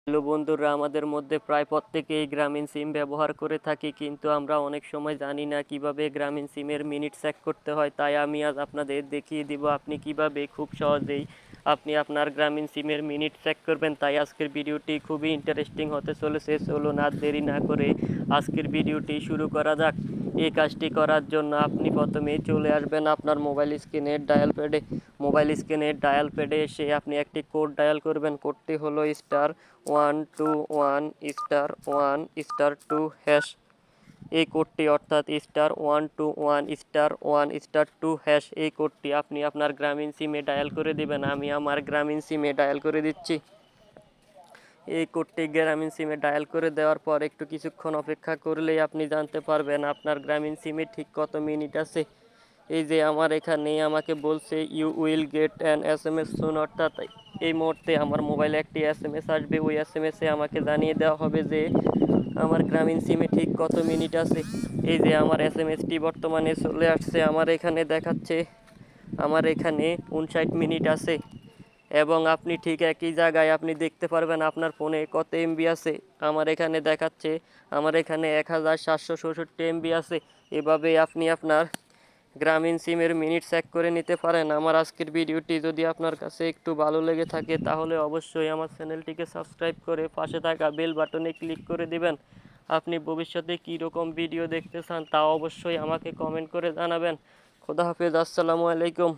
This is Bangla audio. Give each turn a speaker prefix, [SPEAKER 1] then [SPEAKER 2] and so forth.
[SPEAKER 1] হ্যালো বন্ধুরা, আমাদের মধ্যে প্রায় প্রত্যেকেই গ্রামীণ সিম ব্যবহার করে থাকি, কিন্তু আমরা অনেক সময় জানি না কিভাবে গ্রামীণ সিমের মিনিট চেক করতে হয়। তাই আমি আজ আপনাদের দেখিয়ে দিব আপনি কিভাবে খুব সহজেই আপনি আপনার গ্রামীণ সিমের মিনিট চেক করবেন। তাই আজকের ভিডিওটি খুবই ইন্টারেস্টিং হতে চলেছে। চলো না দেরি না করে আজকের ভিডিওটি শুরু করা যাক। এই কাজটি করার জন্য আপনি প্রথমেই চলে আসবেন আপনার মোবাইল স্ক্রিনের ডায়াল প্যাডে এসে আপনি একটি কোড ডায়াল করবেন। কোডটি হলো *121*1*2#। এই কোডটি অর্থাৎ *121*1*2# এই কোডটি আপনি আপনার গ্রামীণ সিমে ডায়াল করে দিবেন। আমি আমার গ্রামীণ সিমে ডায়াল করে দিচ্ছি। এই কোডটি গ্রামীণ সিমে ডায়াল করে দেওয়ার পর একটু কিছুক্ষণ অপেক্ষা করলেই আপনি জানতে পারবেন আপনার গ্রামীণ সিমে ঠিক কত মিনিট আছে। এই যে আমার এখানে আমাকে বলছে you will get an SMS soon, অর্থাৎ এই মুহূর্তে আমার মোবাইলে একটি SMS আসবে। ওই SMS-এ আমাকে জানিয়ে দেওয়া হবে যে আমার গ্রামীণ সিমে ঠিক কত মিনিট আছে। এই যে আমার SMS-টি বর্তমানে চলে আসছে। আমার এখানে দেখাচ্ছে আমার এখানে 59 মিনিট আছে, এবং আপনি ঠিক একই জায়গায় আপনি দেখতে পারবেন আপনার ফোনে কত MB আছে। আমার এখানে দেখাচ্ছে আমার এখানে 1764 MB আছে। এভাবে আপনি আপনার গ্রামীণ সিমের মিনিট চেক করে নিতে পারেন। আমার আজকের ভিডিওটি যদি আপনার কাছে একটু ভালো লেগে থাকে তাহলে অবশ্যই আমার চ্যানেলটিকে সাবস্ক্রাইব করে পাশে থাকা বেল বাটনে ক্লিক করে দিবেন। আপনি ভবিষ্যতে কী রকম ভিডিও দেখতে চান তা অবশ্যই আমাকে কমেন্ট করে জানাবেন। খোদা হাফেজ, আসসালামু আলাইকুম।